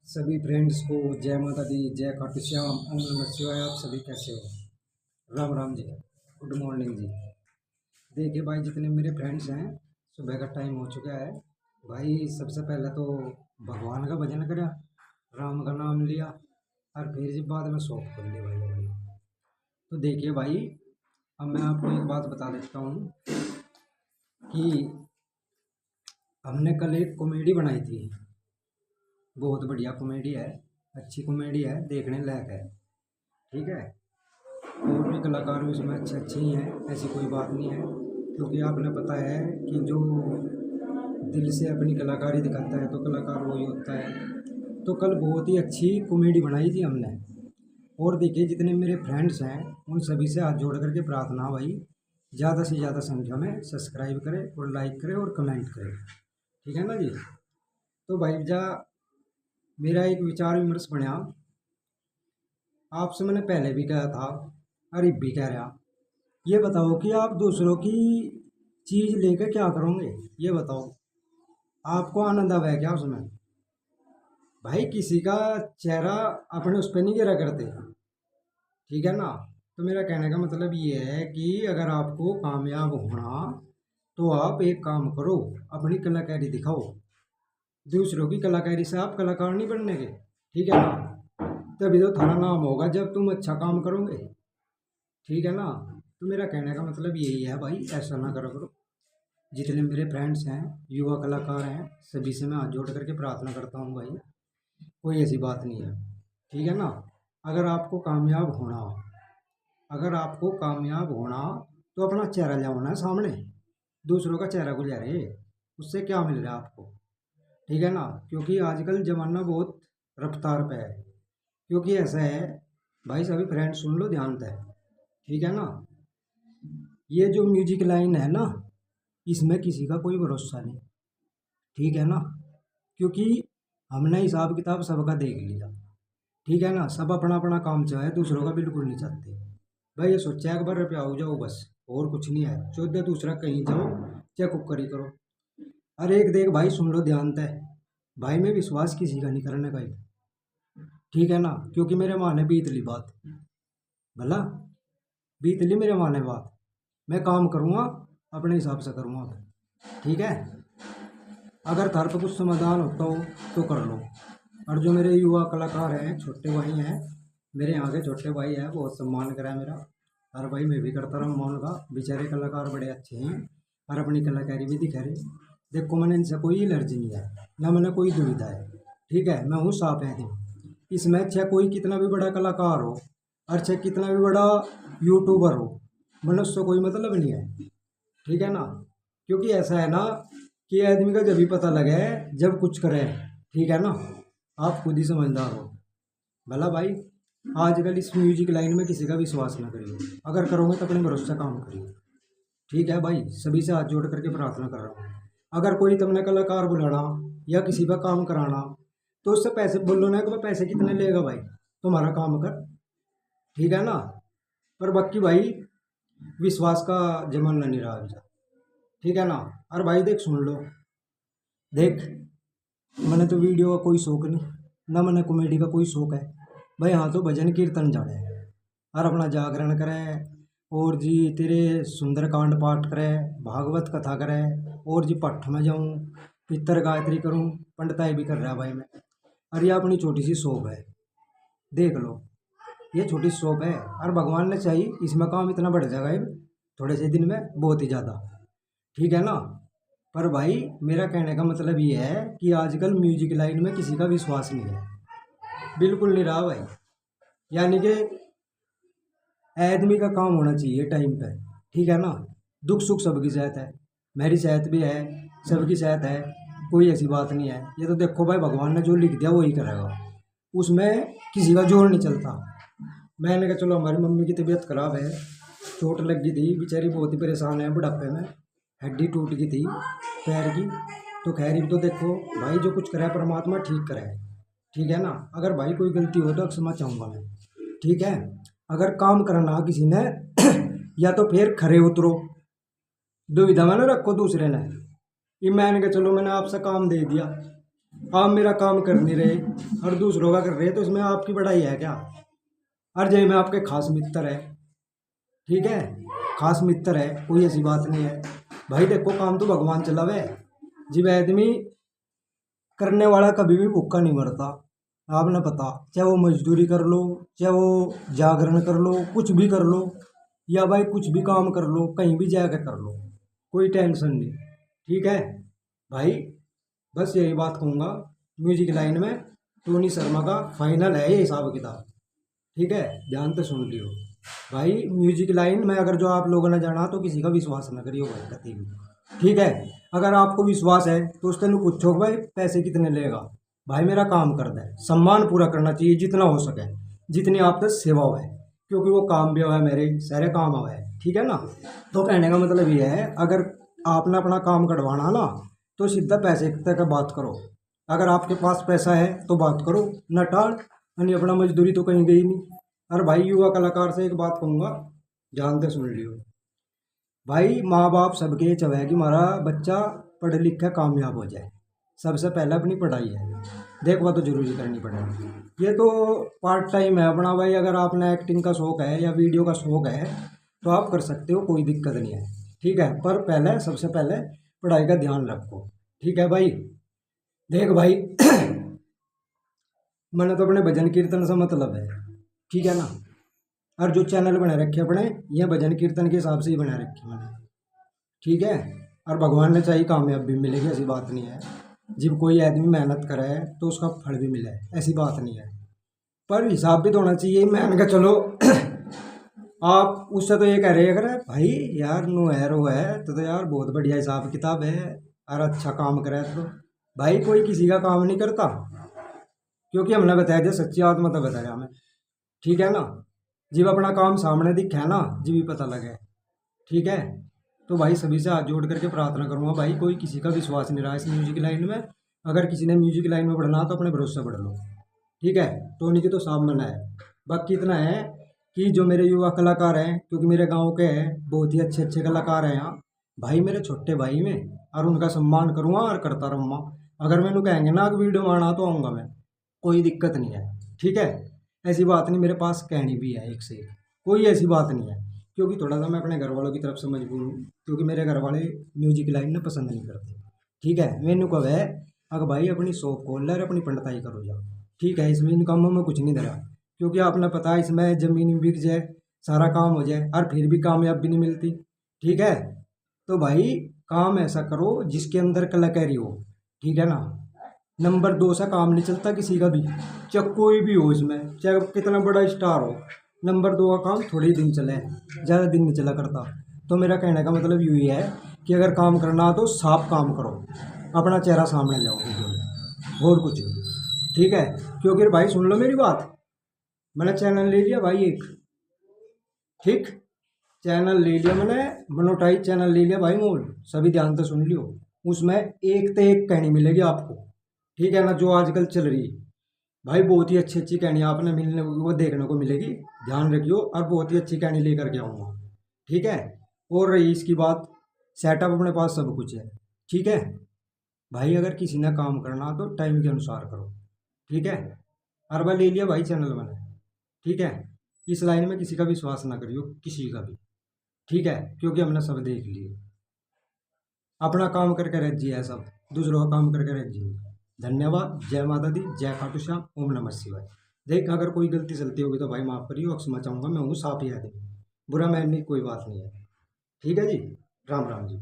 सभी फ्रेंड्स को जय माता दी, जय खाटू श्याम, ओम नमः शिवाय। आप सभी कैसे हो? राम राम जी, गुड मॉर्निंग जी। देखिए भाई, जितने मेरे फ्रेंड्स हैं, सुबह का टाइम हो चुका है भाई। सबसे पहले तो भगवान का भजन करा, राम का नाम लिया, और फिर जी बाद में शौक कर ली भाई। तो देखिए भाई, अब मैं आपको एक बात बता देता हूँ कि हमने कल एक कॉमेडी बनाई थी। बहुत बढ़िया कॉमेडी है, अच्छी कॉमेडी है, देखने लायक है। ठीक है, और भी कलाकार भी उसमें अच्छे अच्छे ही हैं, ऐसी कोई बात नहीं है। क्योंकि आपने पता है कि जो दिल से अपनी कलाकारी दिखाता है तो कलाकार वही होता है। तो कल बहुत ही अच्छी कॉमेडी बनाई थी हमने। और देखिए, जितने मेरे फ्रेंड्स हैं उन सभी से हाथ जोड़ करके प्रार्थना भाई, ज़्यादा से ज़्यादा संख्या में सब्सक्राइब करें और लाइक करें और कमेंट करें। ठीक है ना जी? तो भाई जा, मेरा एक विचार विमर्श बना, आपसे मैंने पहले भी कहा था और अब भी कह रहा। ये बताओ कि आप दूसरों की चीज़ लेकर क्या करोगे? ये बताओ, आपको आनंद आवे क्या उसमें? भाई, किसी का चेहरा अपने उस पर नहीं गिरा करते। ठीक है ना? तो मेरा कहने का मतलब ये है कि अगर आपको कामयाब होना तो आप एक काम करो, अपनी कलाकारी दिखाओ। दूसरों की कलाकारी से आप कलाकार नहीं बनने के। ठीक है ना? तभी तो थारा नाम होगा जब तुम अच्छा काम करोगे। ठीक है ना? तो मेरा कहने का मतलब यही है भाई, ऐसा ना करो करो। जितने मेरे फ्रेंड्स हैं, युवा कलाकार हैं, सभी से मैं हाथ जोड़ करके प्रार्थना करता हूँ भाई, कोई ऐसी बात नहीं है। ठीक है ना? अगर आपको कामयाब होना अगर आपको कामयाब होना तो अपना चेहरा ले आना है सामने। दूसरों का चेहरा गुजारे, उससे क्या मिल रहा है आपको? ठीक है ना? क्योंकि आजकल ज़माना बहुत रफ्तार पे है। क्योंकि ऐसा है भाई, सभी फ्रेंड सुन लो ध्यान से। ठीक है ना? ये जो म्यूजिक लाइन है ना, इसमें किसी का कोई भरोसा नहीं। ठीक है ना? क्योंकि हमने हिसाब किताब सबका देख लिया। ठीक है ना? सब अपना अपना काम चाहे, दूसरों का बिल्कुल नहीं चाहते भाई। ये सोचा एक बार रुपया हो जाओ बस, और कुछ नहीं है। चौदह दूसरा कहीं जाओ, चाहे कुकरी करो। अरे एक देख भाई, सुन लो ध्यान से भाई, मैं विश्वास किसी का नहीं करने का ही। ठीक है ना? क्योंकि मेरे माने बीत ली बात, भला बीत ली मेरे माने बात। मैं काम करूँगा, अपने हिसाब से करूँगा। ठीक है? अगर तार पर कुछ समाधान होता हो तो कर लो। और जो मेरे युवा कलाकार हैं, छोटे भाई हैं, मेरे यहाँ के छोटे भाई हैं, बहुत सम्मान करा है मेरा। और भाई मैं भी करता रहा हूँ उनका। बेचारे कलाकार बड़े अच्छे हैं और अपनी कलाकारी भी दिखा रहे। देखो, मैंने इनसे कोई एलर्जी नहीं है, ना मैंने कोई दुविधा है। ठीक है? मैं हूँ साफ है दिन। इसमें चाहे कोई कितना भी बड़ा कलाकार हो और चाहे कितना भी बड़ा यूट्यूबर हो, मैंने उससे कोई मतलब नहीं है। ठीक है ना? क्योंकि ऐसा है ना कि आदमी का जब भी पता लगे जब कुछ करे। ठीक है ना? आप खुद ही समझदार हो। भला भाई, आजकल इस म्यूजिक लाइन में किसी का विश्वास ना करिए। अगर करोगे तो अपने भरोसे काम करिए। ठीक है भाई, सभी से हाथ जोड़ करके प्रार्थना कर रहा हूँ। अगर कोई तुमने कलाकार बुलाना या किसी का काम कराना तो उससे पैसे बोलो ना कि भाई पैसे कितने लेगा भाई, तुम्हारा काम कर। ठीक है ना? पर बाकी भाई, विश्वास का जमाना नहीं रहा अभी। ठीक है ना? और भाई देख, सुन लो, देख, मैंने तो वीडियो का कोई शौक नहीं, ना मैंने कॉमेडी का कोई शौक है भाई। हाँ, तो भजन कीर्तन जाने और अपना जागरण करें, और जी तेरे सुंदरकांड पाठ करें, भागवत कथा करें, और जी पठ में जाऊँ, पितर गायत्री करूँ, पंडिताई भी कर रहा भाई मैं। और ये अपनी छोटी सी शौक है, देख लो, ये छोटी सी शौक है। और भगवान ने चाहिए इसमें काम इतना बढ़ जाएगा ये थोड़े से दिन में, बहुत ही ज़्यादा। ठीक है ना? पर भाई, मेरा कहने का मतलब ये है कि आजकल म्यूजिक लाइन में किसी का विश्वास नहीं है, बिल्कुल नहीं रहा भाई। यानी कि आदमी का काम होना चाहिए टाइम पे। ठीक है ना? दुख सुख सबकी सेहत है, मेरी सेहत भी है, सबकी सेहत है, कोई ऐसी बात नहीं है। ये तो देखो भाई, भगवान ने जो लिख दिया वही करेगा, उसमें किसी का जोर नहीं चलता। मैंने कहा चलो, हमारी मम्मी की तबीयत खराब है, चोट लग गई थी, बेचारी बहुत ही परेशान है बुढ़ापे में, हड्डी टूट गई थी पैर की। तो खैर, ये तो देखो भाई, जो कुछ करे परमात्मा ठीक करे। ठीक है ना? अगर भाई कोई गलती हो तो क्षमा चाहूँगा मैं। ठीक है? अगर काम करना किसी ने या तो फिर खरे उतरो, दुविधा में ना रखो दूसरे ने। ये मैंने कहा चलो, मैंने आपसे काम दे दिया, आप मेरा काम कर नहीं रहे और दूसरों का कर रहे, तो इसमें आपकी बड़ाई है क्या? और जय में आपके खास मित्र है, ठीक है, खास मित्र है, कोई ऐसी बात नहीं है। भाई देखो, काम तो भगवान चलावे। जीव आदमी करने वाला कभी भी भूखा नहीं मरता। आपने पता, चाहे वो मजदूरी कर लो, चाहे वो जागरण कर लो, कुछ भी कर लो, या भाई कुछ भी काम कर लो, कहीं भी जाकर कर लो, कोई टेंशन नहीं, ठीक है भाई। बस यही बात कहूँगा, म्यूजिक लाइन में टोनी शर्मा का फाइनल है ये हिसाब किताब, ठीक है, ध्यान से सुन लियो भाई। म्यूजिक लाइन में अगर जो आप लोगों ने जाना तो किसी का विश्वास न करियो भाई कभी भी, ठीक है। अगर आपको विश्वास है तो उससे पूछो भाई पैसे कितने लेगा, भाई मेरा काम कर दे, सम्मान पूरा करना चाहिए जितना हो सके, जितनी आपसे सेवा हो है, क्योंकि वो काम भी हुआ है, मेरे सारे काम हुआ है, ठीक है ना। तो कहने का मतलब ये है, अगर आपने अपना काम कटवाना ना तो सीधा पैसे तक बात करो। अगर आपके पास पैसा है तो बात करो, न टाल, यानी अपना मजदूरी तो कहीं गई नहीं। और भाई युवा कलाकार से एक बात कहूँगा, ध्यान से सुन लियो भाई। माँ बाप सबके चाहे कि हमारा बच्चा पढ़ लिख कर कामयाब हो जाए, सबसे पहले अपनी पढ़ाई है, देखो तो जरूरी करनी पड़ेगी। ये तो पार्ट टाइम है अपना भाई, अगर आपने एक्टिंग का शौक है या वीडियो का शौक है तो आप कर सकते हो, कोई दिक्कत नहीं है, ठीक है। पर पहले सबसे पहले पढ़ाई का ध्यान रखो, ठीक है भाई। देख भाई मैंने तो अपने भजन कीर्तन से मतलब है, ठीक है ना। और जो चैनल बना रखे अपने, ये भजन कीर्तन के हिसाब से ही बना रखे मैंने, ठीक है। और भगवान ने चाहिए कामयाब भी मिलेगी, ऐसी बात नहीं है। जब कोई आदमी मेहनत करे तो उसका फल भी मिले, ऐसी बात नहीं है। पर हिसाब भी तो होना चाहिए। मैंने कहा चलो आप उससे तो ये कह रहे अगर भाई यार नो है रो है तो यार बहुत बढ़िया हिसाब किताब है और अच्छा काम करे, तो भाई कोई किसी का काम नहीं करता, क्योंकि हमने बताया जो सच्ची आत्मा तो बताया हमें, ठीक है ना। जब अपना काम सामने दिखे ना, जब भी पता लगे, ठीक है। तो भाई सभी से हाथ जोड़ करके प्रार्थना करूंगा भाई, कोई किसी का विश्वास नहीं रहा इस म्यूजिक लाइन में। अगर किसी ने म्यूजिक लाइन में बढ़ना तो अपने भरोसे बढ़ लो, ठीक है। टोनी की तो साफ मना है। बाकी इतना है कि जो मेरे युवा कलाकार हैं, क्योंकि मेरे गांव के हैं, बहुत ही अच्छे अच्छे कलाकार हैं यहाँ भाई, मेरे छोटे भाई में, और उनका सम्मान करूँगा और करता रहूँगा। अगर मैंने कहेंगे ना कि वीडियो में आना तो आऊँगा मैं, कोई दिक्कत नहीं है, ठीक है। ऐसी बात नहीं, मेरे पास कहनी भी है एक से एक, कोई ऐसी बात नहीं है। क्योंकि थोड़ा सा मैं अपने घर वालों की तरफ से मजबूर हूँ, क्योंकि मेरे घर वाले म्यूजिक लाइन में पसंद नहीं करते, ठीक है। मैंने कहा है अगर भाई अपनी शॉप खोल ले और अपनी पंडिताई करो जाओ, ठीक है। इसमें इनकम में कुछ नहीं दे रहा, क्योंकि आपने पता है इसमें ज़मीन बिक जाए, सारा काम हो जाए और फिर भी कामयाब भी नहीं मिलती, ठीक है। तो भाई काम ऐसा करो जिसके अंदर कलाकारी हो, ठीक है ना। नंबर 2 से काम नहीं चलता किसी का भी, चाहे कोई भी हो इसमें, चाहे कितना बड़ा स्टार हो, नंबर 2 का काम थोड़े ही दिन चले, ज़्यादा दिन नहीं चला करता। तो मेरा कहने का मतलब यही है कि अगर काम करना हो तो साफ काम करो, अपना चेहरा सामने लाओ वीडियो में, और कुछ नहीं, ठीक है। क्योंकि भाई सुन लो मेरी बात, मैंने चैनल ले लिया भाई एक, ठीक, चैनल ले लिया मैंने, मोनेटाइज चैनल ले लिया भाई मोल, सभी ध्यान से सुन लियो। उसमें एक तो एक कहानी मिलेगी आपको, ठीक है ना, जो आजकल चल रही है भाई, बहुत ही अच्छी अच्छी कहानी आपने मिलने वो देखने को मिलेगी, ध्यान रखियो। और बहुत ही अच्छी कहानी लेकर के आऊँगा, ठीक है। और रही इसकी बात, सेटअप अपने पास सब कुछ है, ठीक है भाई। अगर किसी ने काम करना तो टाइम के अनुसार करो, ठीक है। और भाई ले लिया भाई चैनल मैंने, ठीक है। इस लाइन में किसी का विश्वास ना करियो, किसी का भी, ठीक है, क्योंकि हमने सब देख लिए। अपना काम करके रह जी है सब, दूसरों का काम करके रह जी। धन्यवाद, जय माता दी, जय खाटू श्याम, ओम नमः शिवाय। देख अगर कोई गलती सलती होगी तो भाई माफ़ करियो, क्षमा चाहूँगा, मैं हूँ साफ ही आदमी, बुरा मानने की कोई बात नहीं है, ठीक है जी। राम राम जी।